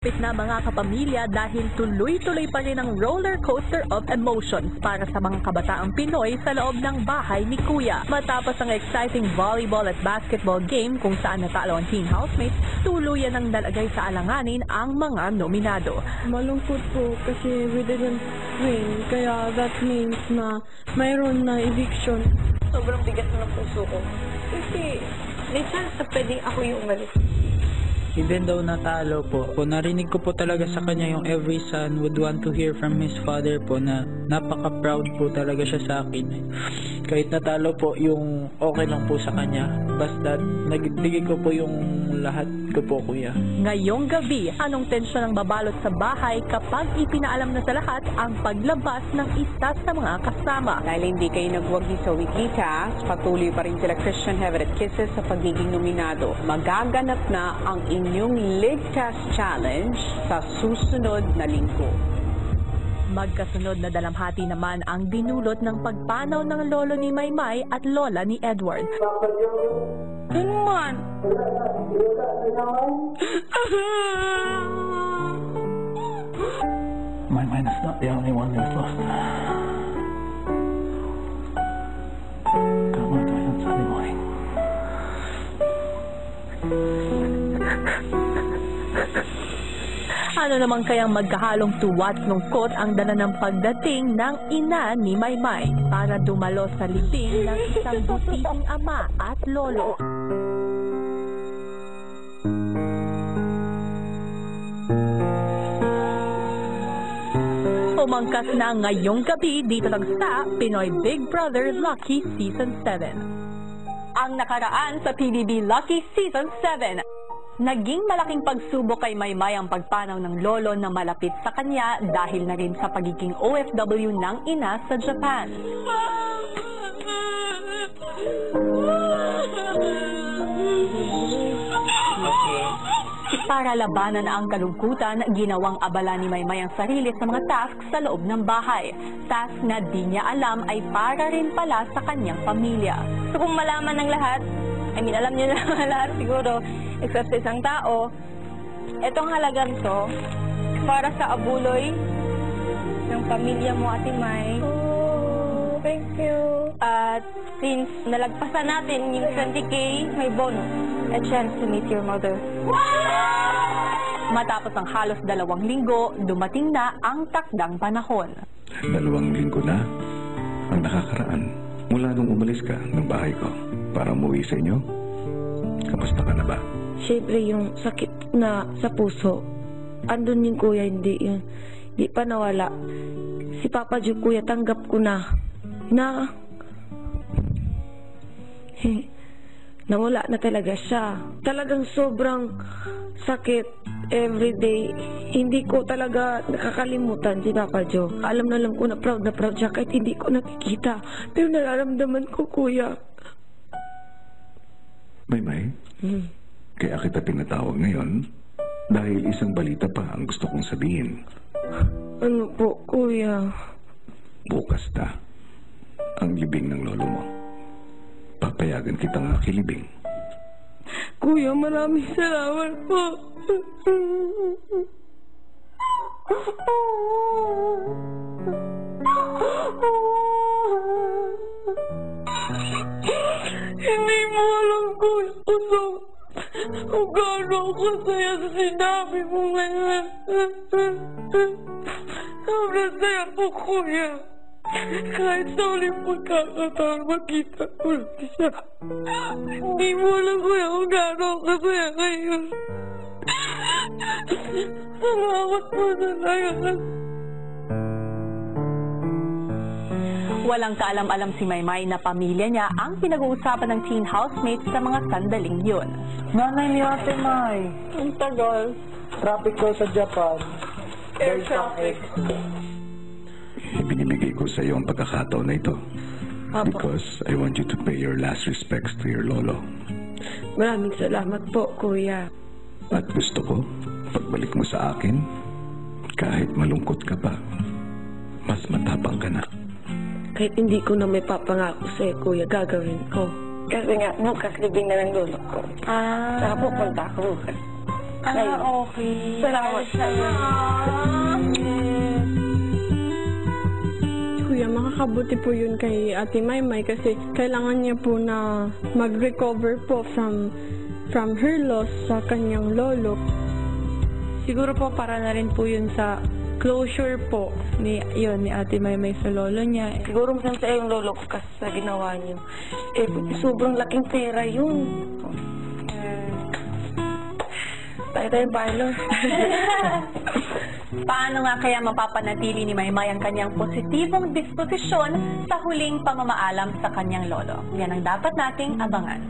Na mga kapamilya dahil tuloy-tuloy pa rin ang roller coaster of emotions para sa mga kabataang Pinoy sa loob ng bahay ni Kuya. Matapos ang exciting volleyball at basketball game kung saan natalo ang teen housemates, tuluyan ang nalagay sa alanganin ang mga nominado. Malungkot po kasi we didn't win, kaya that means na mayroon na eviction. Sobrang bigat na ng puso ko. Kasi may chance na pwedeng ako yung umalis. Even though natalo po, narinig ko po talaga sa kanya yung every son would want to hear from his father po na napaka-proud po talaga siya sa akin. Kahit natalo po, yung okay lang po sa kanya. Basta nagbigay ko po yung lahat ko po, Kuya. Ngayong gabi, anong tensyon ang babalot sa bahay kapag ipinaalam na sa lahat ang paglabas ng isa sa mga kasama? Dahil hindi kayo nagwagi sa weekly task, patuloy pa rin sila Christian Heaven at Kisses sa pagiging nominado. Magaganap na ang inyong Lig Test Challenge sa susunod na linggo. Magkasunod na dalamhati naman ang dinulot ng pagpanaw ng lolo ni Maymay at lola ni Edward. Man! Maymay is not the only one who's lost. Come on, on Sunday morning. Ano naman kayang magkahalong tuwa at lungkot ang dala ng pagdating ng ina ni Maymay para dumalo sa libing ng isang butiing ama at lolo. Umangkas na ngayong gabi dito lang sa Pinoy Big Brother Lucky Season 7. Ang nakaraan sa PBB Lucky Season 7. Naging malaking pagsubok kay Maymay ang pagpanaw ng lolo na malapit sa kanya dahil na rin sa pagiging OFW ng ina sa Japan. Para labanan ang kalungkutan, ginawang abala ni Maymay ang sarili sa mga tasks sa loob ng bahay. Task na di niya alam ay para rin pala sa kanyang pamilya. So kung malaman ng lahat, alam niyo na lahat siguro, except sa isang tao, etong halagang to, para sa abuloy ng pamilya mo, Ate May. Oh, thank you. At since nalagpasan natin yung 20K, may bonus. A chance to meet your mother. Matapos ang halos 2 linggo, dumating na ang takdang panahon. 2 linggo na ang nakakaraan mula nung umalis ka ng bahay ko para umuwi sa inyo. Kamusta ka na ba? Siyempre yung sakit na sa puso, andun yung kuya, hindi pa nawala. Si Papa Joe, kuya, tanggap ko na nawala na talaga siya. Talagang sobrang sakit everyday. Hindi ko talaga nakakalimutan si Papa Joe. Alam ko na proud siya kahit hindi ko nakikita. Pero nararamdaman ko, kuya. Maymay, kaya kita pinatawag ngayon dahil isang balita pa ang gusto kong sabihin. Ano po, kuya? Bukas na ang libing ng lolo mo. Papayagan kitang makilibing. Kuya, maraming salamat po. Hindi mo alam, kuya, kung gaano ako saya sa sinabi mo ngayon. Sobrang saya po, kuya. Kahit sa uling pagkakataon, makita ko siya. Hindi mo alam, kuya, kung gaano ako kasaya ngayon. Salamat po sa lahat. Walang kaalam-alam si Maymay na pamilya niya ang pinag-uusapan ng teen housemates sa mga sandaling yun. Nanay ni Ate May. Ang tagal. Traffic daw sa Japan. Air traffic. Ibinibigay ko sa iyo ang pagkakataon na ito. Apo. Because I want you to pay your last respects to your lolo. Maraming salamat po, kuya. At gusto ko, pagbalik mo sa akin, kahit malungkot ka pa, mas matapang ka na. Kahit hindi ko na may papangako sa'yo, kuya, gagawin ko. Kasi nga, bukas libing na ng lolo ko. Saka pupunta ako bukas. Okay. Salamat. Kuya, makakabuti po yun kay Ate Maymay kasi kailangan niya po na mag-recover po from her loss sa kanyang lolo. Siguro po para na rin po yun sa closure po ni Ate Maymay sa lolo niya. Siguro masaya yung lolo ko kasi sa ginawa niyo. Sobrang laking pera yun. Tayo bailo. Paano nga kaya mapapanatili ni Maymay ang kanyang positibong disposisyon sa huling pamamaalam sa kanyang lolo? Yan ang dapat nating abangan.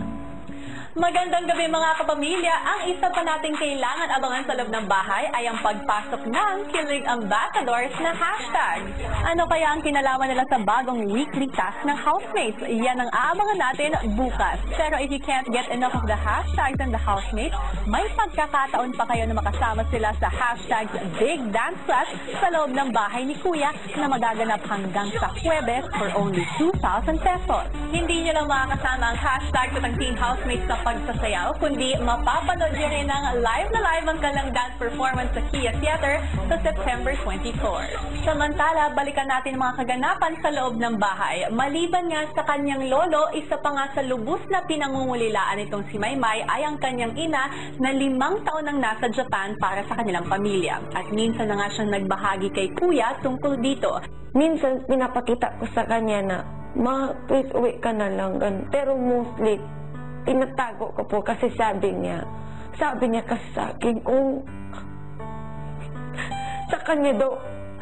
Magandang gabi mga kapamilya. Ang isa pa nating kailangan abangan sa loob ng bahay ay ang pagpasok ng Kilig Ambassadors na hashtag. Ano kaya ang kinalaman nila sa bagong weekly task ng housemates? Yan ang aabangan natin bukas. Pero if you can't get enough of the hashtags and the housemates, may pagkakataon pa kayo na makasama sila sa hashtag Big Dance Class sa loob ng bahay ni Kuya na magaganap hanggang sa Huwebes for only 2,000 pesos. Hindi nyo lang makakasama ang hashtag sa Teen Housemates sa pagsasayaw, kundi mapapanood nyo rin ang live ang kanilang dance performance sa Kia Theater sa September 24. Samantala, balikan natin mga kaganapan sa loob ng bahay. Maliban nga sa kanyang lolo, isa pa nga sa lubos na pinangungulilaan itong si Maymay ay ang kanyang ina na 5 taon nang nasa Japan para sa kanilang pamilya. At minsan na nga siyang nagbahagi kay Kuya tungkol dito. Minsan pinapakita ko sa kanya na, Ma, please uwi ka na lang. Pero mostly, tinatago ko po kasi sabi niya kasi sa akin kung sa kanya daw,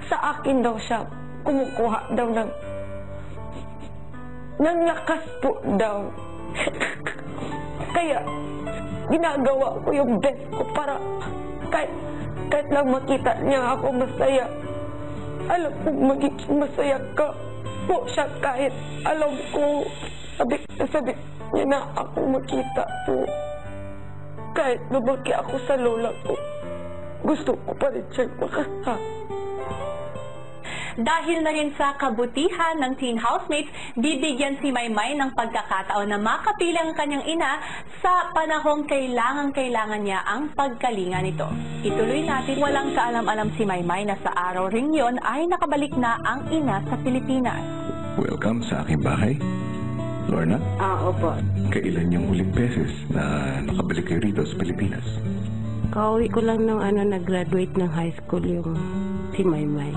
sa akin daw siya kumukuha daw ng lakas po daw. Kaya ginagawa ko yung best ko para kahit lang makita niya ako masaya. Alam ko magiging masaya ka po siya kahit alam ko sabi niya na ako makita po. Kahit lumaki ako sa lola ko, gusto ko pa rin siyang makasama. Dahil na rin sa kabutihan ng teen housemates, bibigyan si Maymay ng pagkakataon na makapili ang kanyang ina sa panahong kailangan niya ang pagkalinga nito. Ituloy natin, walang kaalam-alam si Maymay na sa araw ring yon ay nakabalik na ang ina sa Pilipinas. Welcome sa aking bahay, Lorna. Opo. Kailan yung huling beses na nakabalik kayo rito sa Pilipinas? Kauwi ko lang nung nag-graduate ng high school yung si Maymay.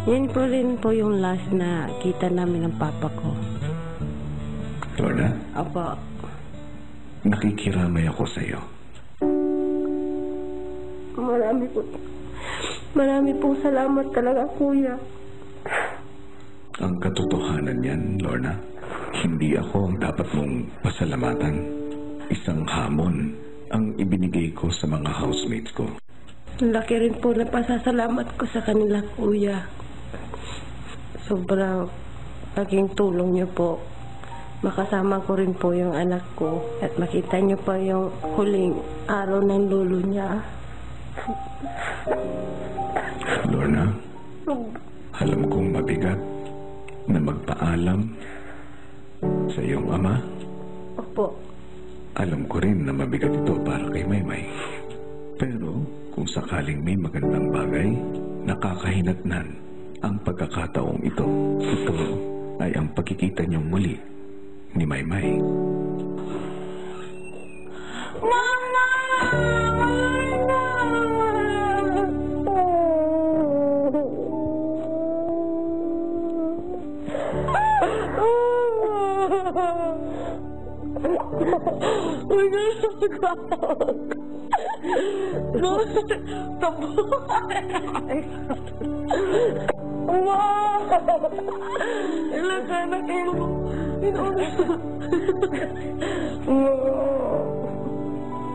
Yan po rin po yung last na kita namin ng papa ko. Lorna? Opo. Nakikiramay ako sa iyo. Marami pong salamat talaga, Kuya. Ang katotohanan yan, Lorna, hindi ako ang dapat mong pasalamatan. Isang hamon ang ibinigay ko sa mga housemates ko. Laki rin po na pasasalamat ko sa kanila, Kuya. Sobrang naging tulong niyo po. Makasama ko rin po yung anak ko at makita niyo pa yung huling araw ng lolo niya. Lorna, alam kong mabigat na magpaalam sa iyong ama. Opo. Alam ko rin na mabigat ito para kay Maymay. Pero kung sakaling may magandang bagay, nakakahinatnan ang pagkakataong ito. Ito ay ang pagkikita niyong muli ni Maymay. Mama!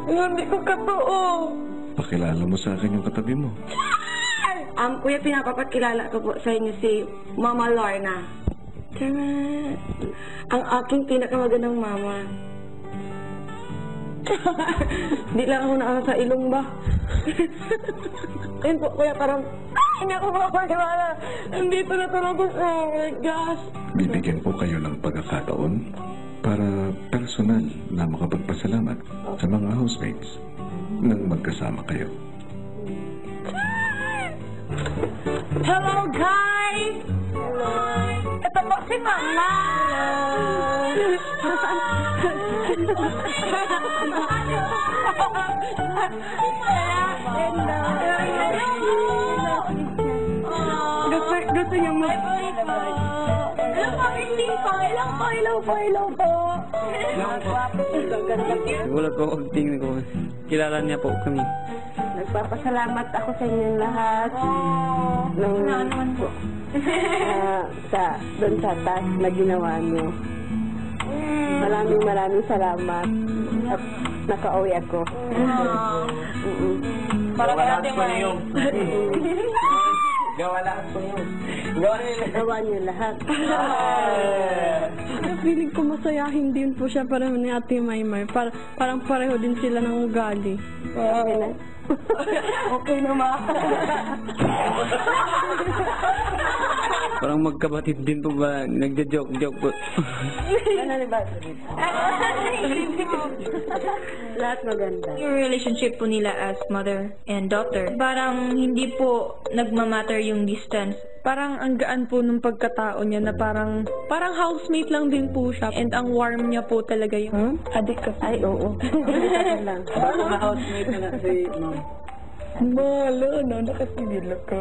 Hindi ko katoo. Pakilala mo sa akin yung katabi mo. Kuya, pinapapakilala ko po sa inyo si Mama Lorna. Ang aking pinakamagandang mama. Hindi lang ako nakasa ilong ba? Ayun po, kuya, parang hindi ako makapaniwala. Nandito na talaga sa gas. Bibigyan ko kayo ng pagkakataon para personal na makapagpasalamat sa mga housemates. nang magkasama kayo. Hello, guys! Hello! Ito po si Mama! Gusto niya mo. Hello po! Nagulat po ako tingin ko. Kilala niya po kami. Nagpapasalamat ako sa inyong lahat. Doon sa task na ginawa niyo. Maraming salamat. At nakauwi ako. Para kay Ate May. Gawa niyo lahat. Feeling ko masayahin din po siya para ni Ate Maymay. Parang pareho din sila ng ugali. Okay na. Okay naman. Parang magkabatid din po ba? Nagja-joke po. Lahat maganda. Yung relationship po nila as mother and daughter, parang hindi po nagmamatter yung distance. Parang ang gaan po nung pagkatao niya na parang housemate lang din po siya. And ang warm niya po talaga yung adik ka. Ay, oo. lang. Bago na housemate na si Ma'am. Malo, no? Nakasigil ako.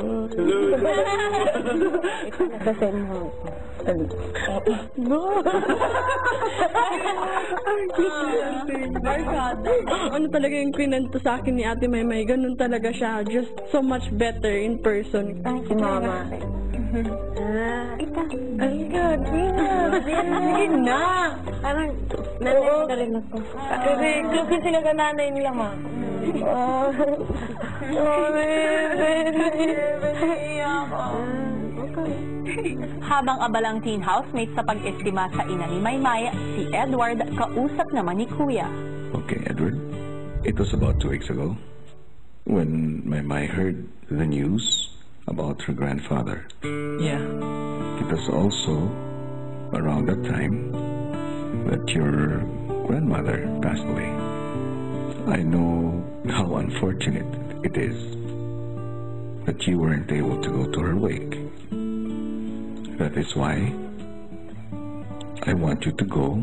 Nakasend mo. Ano talaga yung kwento sa akin ni Ate Maymay, ganun talaga siya. Just so much better in person. Ay, si Mama. Ay, God. Sige na. Parang, nanay na rin ako. Kasi sila ka nanay nila, Ma. Habang abalang teen housemate sa pag-estima sa ina ni Maymay, si Edward kausap naman ni Kuya. Okay, Edward. It was about 2 weeks ago when Maymay heard the news about her grandfather. Yeah. It was also around that time that your grandmother passed away. I know how unfortunate it is that you weren't able to go to her wake. That is why I want you to go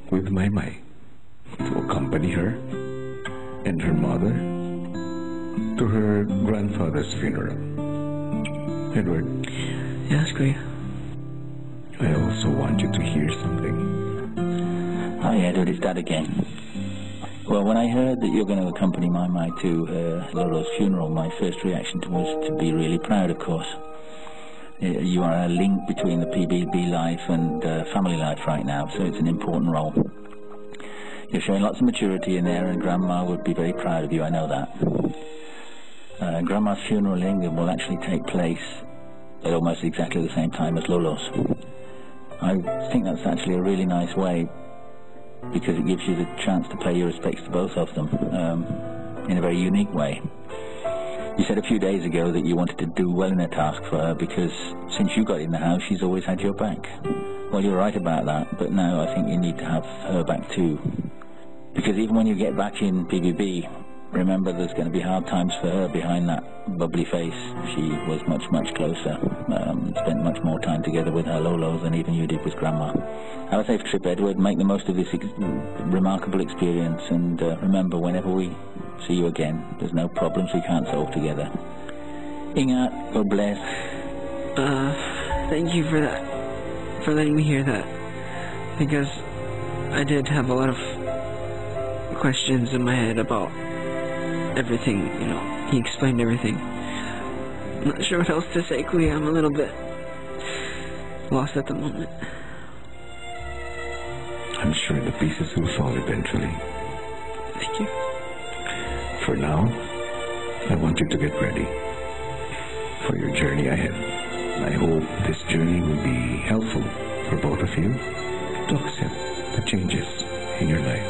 with Maymay to accompany her and her mother to her grandfather's funeral. Edward. Yes, Kuya. I also want you to hear something. Hi, Edward, it's Dad again. Well, when I heard that you're going to accompany Maymay to Lolo's funeral, my first reaction was to be really proud, of course. You are a link between the PBB life and family life right now, so it's an important role. You're showing lots of maturity in there, and Grandma would be very proud of you, I know that. Grandma's funeral in England will actually take place at almost exactly the same time as Lolo's. I think that's actually a really nice way, because it gives you the chance to pay your respects to both of them in a very unique way. You said a few days ago that you wanted to do well in a task for her because since you got in the house, she's always had your back. Well, you're right about that, but now I think you need to have her back too. Because even when you get back in PBB, remember there's going to be hard times for her behind that bubbly face. She was much, much closer, spent much more time together with her Lolo than even you did with Grandma. Have a safe trip, Edward. Make the most of this remarkable experience, and remember, whenever we see you again, there's no problems we can't solve together. Ingat, God bless. Thank you for that, for letting me hear that, because I did have a lot of questions in my head about everything, you know. He explained everything. I'm not sure what else to say, Kuya. I'm a little bit lost at the moment. I'm sure the pieces will fall eventually. Thank you. For now, I want you to get ready for your journey ahead. I hope this journey will be helpful for both of you to accept the changes in your life.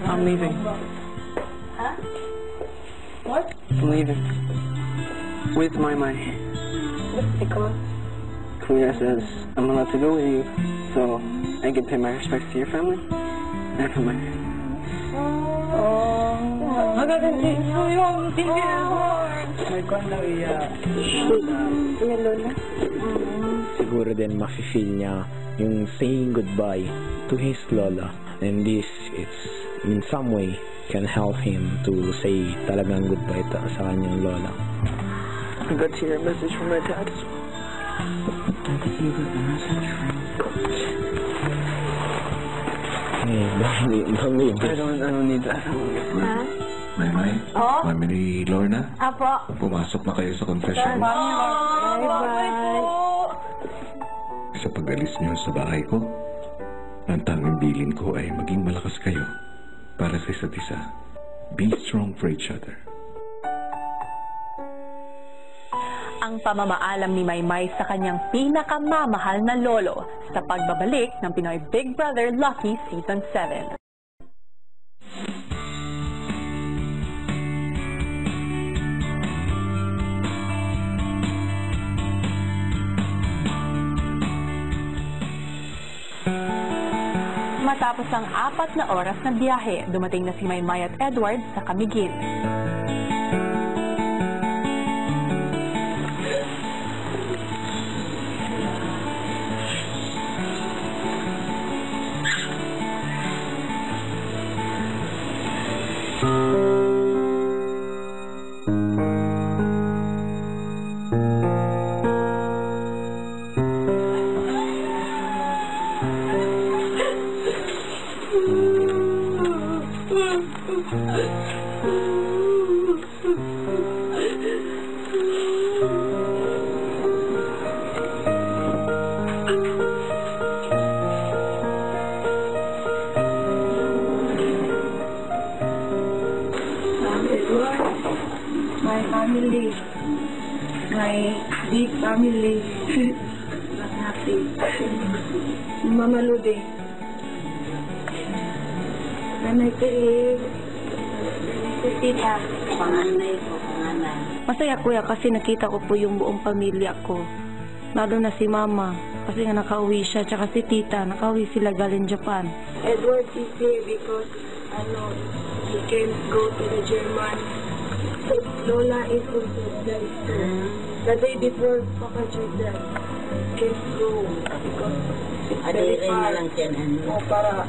I'm leaving. Huh? What? I'm leaving. with my Because? Kuya says I'm allowed to go with you, so I can pay my respects to your family and to my... Siguro din mafe-feel niya yung saying goodbye to his lola, and this it's in some way can help him to say talagang goodbye sa kanyang lola. I got to hear a message from my dad as well. I don't need that. Maymay? Oh? Mami ni Lorna? Apo. Pumasok na kayo sa confession. Bye-bye. Sa pag-alis niyo sa bahay ko, ang tanging bilin ko ay maging malakas kayo para sa isa't isa. Be strong for each other. Ang pamamaalam ni Maymay sa kanyang pinakamamahal na lolo sa pagbabalik ng Pinoy Big Brother Lucky Season 7. Matapos ang 4 na oras na biyahe, dumating na si Maymay at Edward sa Camiguin. My family, my big family, not happy. Mama Lude. Nanay Peri, Tita, panganay ko, panganay. Masaya kuya kasi nakita ko po yung buong pamilya ko. Lalo na si Mama, kasi nga nakauwi siya, tsaka si Tita, nakauwi sila galing Japan. Edward is here because, he can go to the German. Lola is also there too. The day before Papa Jordan can't go because it's very far. Para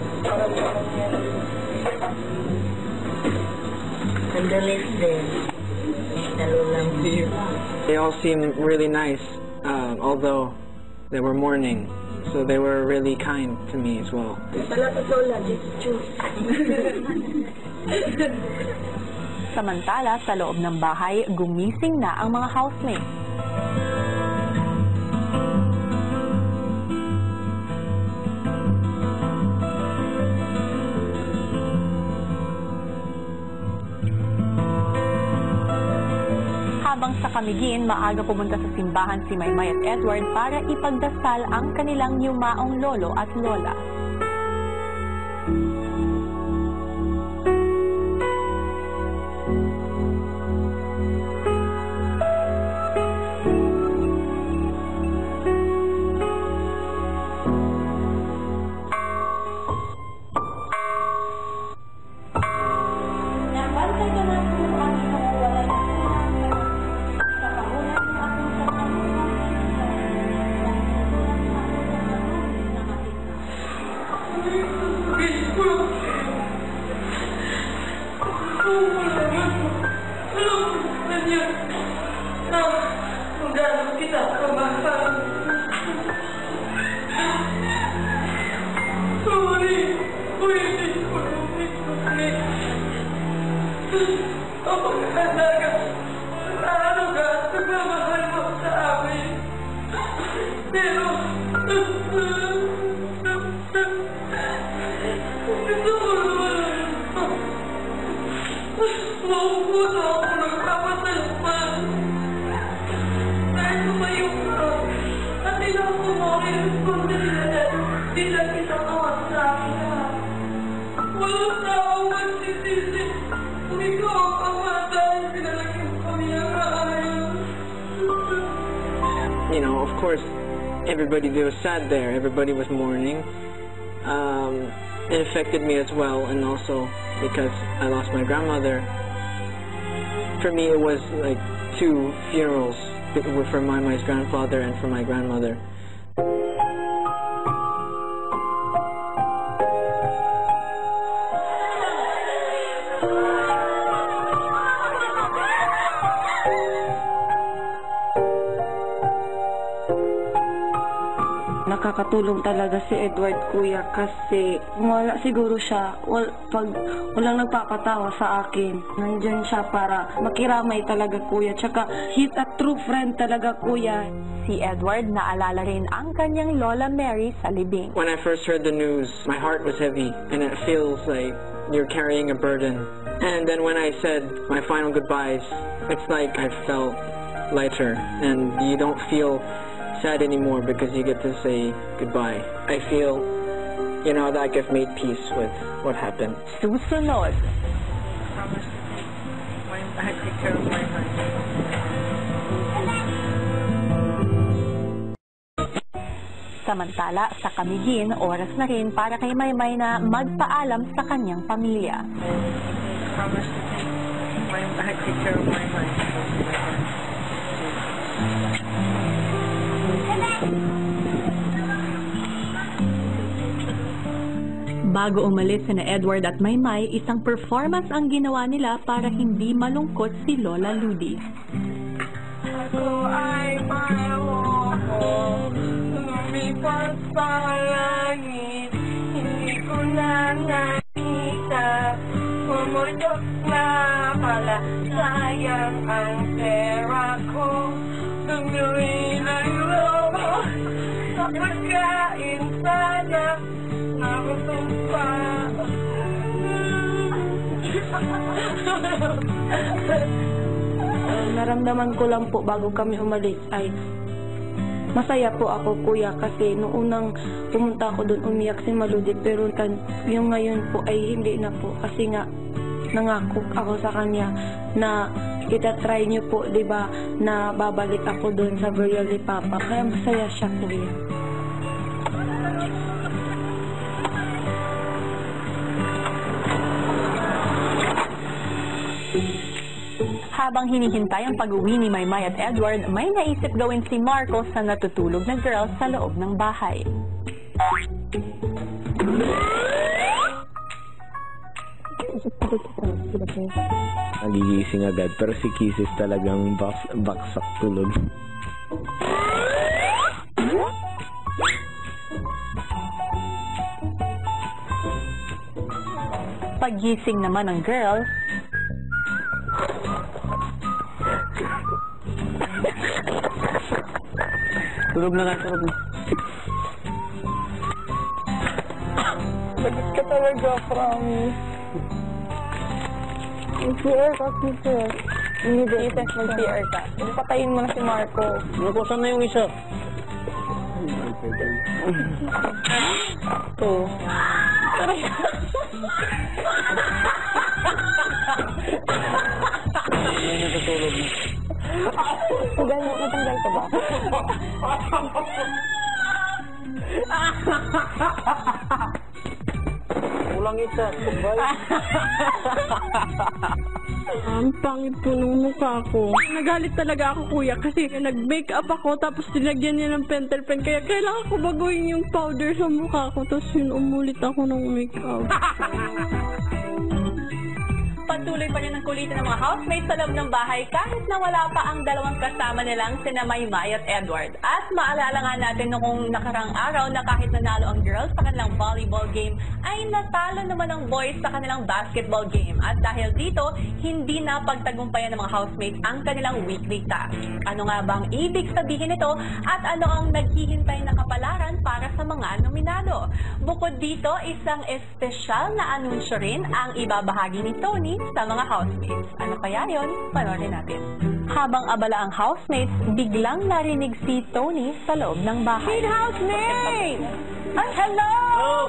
They all seem really nice, although they were mourning, so they were really kind to me as well. Salamat Lola, just choose. Samantala, sa loob ng bahay, gumising na ang mga housemates. Habang sa Camiguin, maaga pumunta sa simbahan si Maymay at Edward para ipagdasal ang kanilang yumaong lolo at lola. of course, everybody there was sad there. Everybody was mourning. It affected me as well, and also because I lost my grandmother. For me, it was like 2 funerals for Maymai's grandfather and for my grandmother. Nakakatulong talaga si Edward, kuya, kasi wala siguro siya, pag walang nagpapatawa sa akin, nandyan siya para makiramay talaga, kuya. Tsaka, he's a true friend talaga, kuya. Si Edward naalala rin ang kanyang Lola Mary sa libing. When I first heard the news, my heart was heavy, and it feels like you're carrying a burden. And then when I said my final goodbyes, it's like I felt lighter, and you don't feel sad anymore because you get to say goodbye. I feel, you know, that I've made peace with what happened. Susunod. Samantala, sa Camiguin, oras na rin para kay Maymay na magpaalam sa kanyang pamilya. Bago umalis sina Edward at Maymay, isang performance ang ginawa nila para hindi malungkot si Lola Ludi. Ako ay maloko, lumipas sa langit, hindi ko na nakita, pumulok na pala, sayang ang pera ko, tumuloy ng lobo, sa pagkain sana, nakutong pa. Naramdaman ko lang po bago kami umalis ay masaya po ako, kuya, kasi noong unang pumunta ako doon umiyak si Maludi, pero yung ngayon po ay hindi na po, kasi nga nangako ako sa kanya na itatry niyo po, diba, na babalik ako doon sa burial ni Papa, kaya masaya siya, kuya. Habang hinihintay ang pag-uwi ni Maymay at Edward, may naisip gawin si Marco sa natutulog na girl sa loob ng bahay. Nagigising agad, pero si Kisses talagang baksak tulog. Paggising naman ng girl, Tulog na. Bagit ka talaga, promise. Mag-PR ka, Kisses. Kisses, mag-PR ka. Patayin mo na si Marco. Saan na yung isa? Ito. May natutulog na. Natanggal ka ba? Kulang isa. Ang pangit po ng mukha ko. Nagalit talaga ako, kuya, kasi nag-makeup ako tapos dinagyan niya ng pentel pen. Kaya kailangan ko baguhin yung powder sa mukha ko. Tapos yun, umulit ako ng makeup. patuloy pa rin ang kulitan ng mga housemates sa loob ng bahay kahit na wala pa ang dalawang kasama nilang sina Maymay at Edward. At maalala nga natin noong nakarang araw na kahit nanalo ang girls sa kanilang volleyball game, ay natalo naman ang boys sa kanilang basketball game. At dahil dito, hindi na pagtagumpayan ng mga housemates ang kanilang weekly task. Ano nga bang ibig sabihin nito at ano ang naghihintay na kapalaran para sa mga nominado? Bukod dito, isang espesyal na anunsyo rin ang ibabahagi ni Tony sa mga housemates. Ano kaya yun? Panoorin natin. Habang abala ang housemates, biglang narinig si Tony sa loob ng bahay. Housemates! Ay, hello!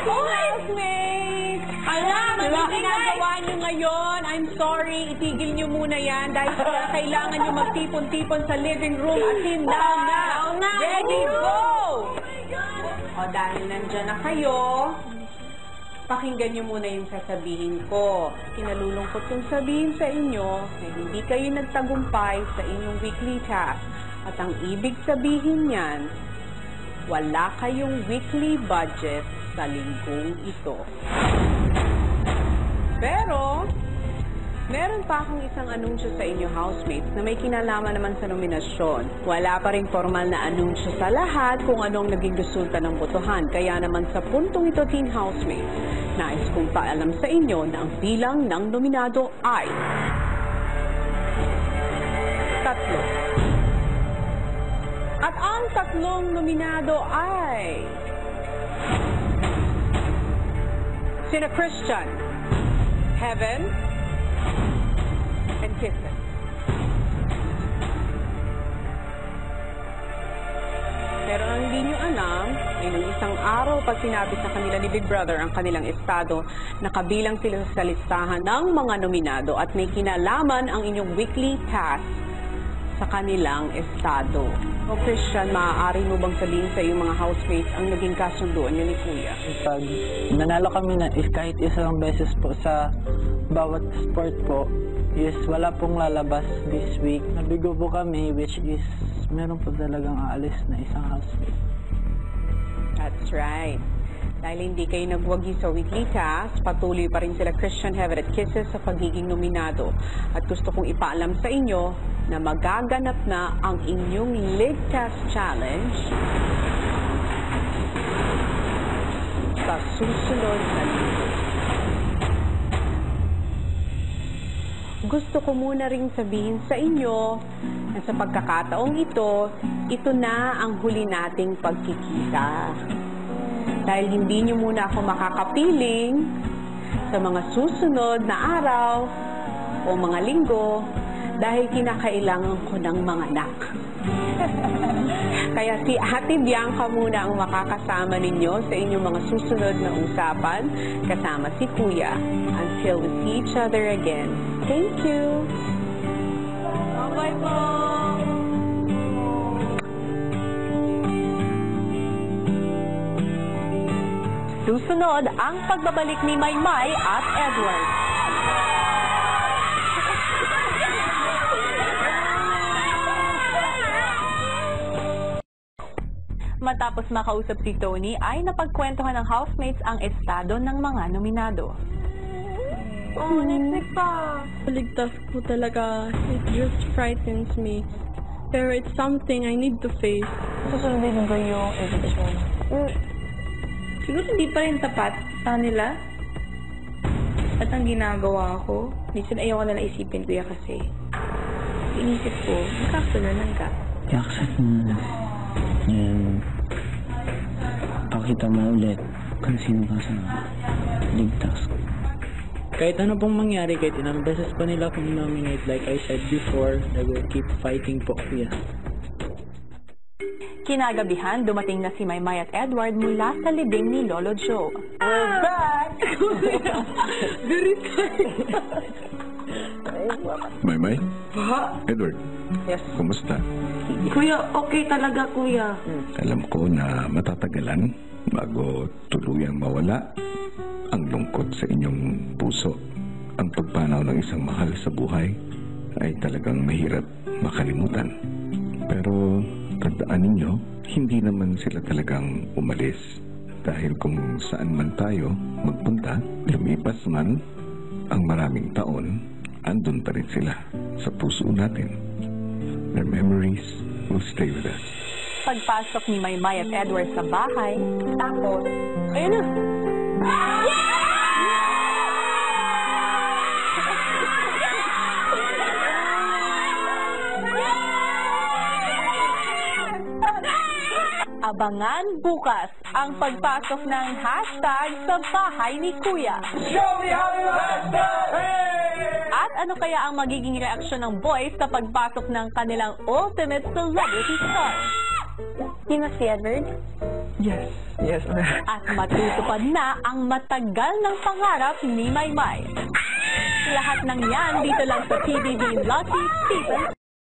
Housemate! Alam, ano ginagawa nyo ngayon? I'm sorry, itigil nyo muna yan dahil kailangan nyo magtipon-tipon sa living room at hindaw na. Ready, go! O dahil nandyan na kayo, pakinggan nyo muna yung sasabihin ko. Kinalulungkot kong sabihin sa inyo na hindi kayo nagtagumpay sa inyong weekly task. At ang ibig sabihin niyan, wala kayong weekly budget sa linggong ito. Pero, meron pa akong isang anunsyo sa inyo, housemates, na may kinalaman naman sa nominasyon. Wala pa rin formal na anunsyo sa lahat kung anong naging resulta ng botohan. Kaya naman sa puntong ito, teen housemates, nais kong paalam sa inyo na ang bilang ng nominado ay 3. At ang 3 nominado ay sina Christian, Heaven, and Kisses. Pero ang hindi nyo alam, ay nung isang araw pag sinabi sa kanila ni Big Brother ang kanilang estado, nakabilang sila sa listahan ng mga nominado at may kinalaman ang inyong weekly task sa kanilang estado. O Christian, maaari mo bang sabihin sa iyong mga housemates ang naging kasunduan niyo ni Kuya? Pag nanalo kami na kahit isang beses po sa bawat sport po, is wala pong lalabas this week. Nabigo po kami, which is meron po talagang aalis na isang housemate. That's right. Dahil hindi kayo nagwagi sa weekly task, patuloy pa rin sila Christian, Heaven at Kisses sa pagiging nominado. At gusto kong ipaalam sa inyo na magaganap na ang inyong Lig Task Challenge sa susunod na linggo. Gusto ko muna ring sabihin sa inyo na sa pagkakataong ito na ang huli nating pagkikita. Dahil hindi nyo muna ako makakapiling sa mga susunod na araw o mga linggo dahil kinakailangan ko ng mga anak. Kaya si Ate Bianca muna ang makakasama ninyo sa inyong mga susunod na usapan kasama si Kuya until we see each other again. Thank you! Bye-bye po! Susunod ang pagbabalik ni Maymay at Edward. Matapos makausap si Tony, ay napagkwentuhan ng housemates ang estado ng mga nominado. Oh, next week pa. Ligtas po talaga. It just frightens me. Pero it's something I need to face. Susundin ko yung eviction. Siguro hindi pa rin tapat sa kanila. At ang ginagawa ko, minsan ayoko na isipin kuya kasi inisip ko, magkakasunod ka. I-accept mo na. And pakita mo ulit kung sino ka sa ligtas. Kahit ano pong mangyari, kahit ilang beses pa nila akong nominate, like I said before, I will keep fighting po, kuya. Kinagabihan, dumating na si Maymay at Edward mula sa libing ni Lolo Joe. We're back! Very sorry. Maymay? Ha? Edward? Yes. Kumusta? Kuya, okay talaga, kuya. Alam ko na matatagalan bago tuluyang mawala ang lungkot sa inyong puso. Ang pagpanaw ng isang mahal sa buhay ay talagang mahirap makalimutan. Pero tandaan ninyo, hindi naman sila talagang umalis. Dahil kung saan man tayo magpunta, lumipas man ang maraming taon, andun pa rin sila sa puso natin. Their memories will stay with us. Pagpasok ni Maymay at Edward sa bahay, tapos, ayun na! Abangan bukas ang pagpasok ng hashtag sa bahay ni Kuya. Show me how you hashtag! Hey! At ano kaya ang magiging reaksyon ng boys sa pagpasok ng kanilang ultimate celebrity star? You must be Edward. Yes, yes. At matutupad na ang matagal ng pangarap ni Maymay. Lahat ng yan dito lang sa PBB Lucky Season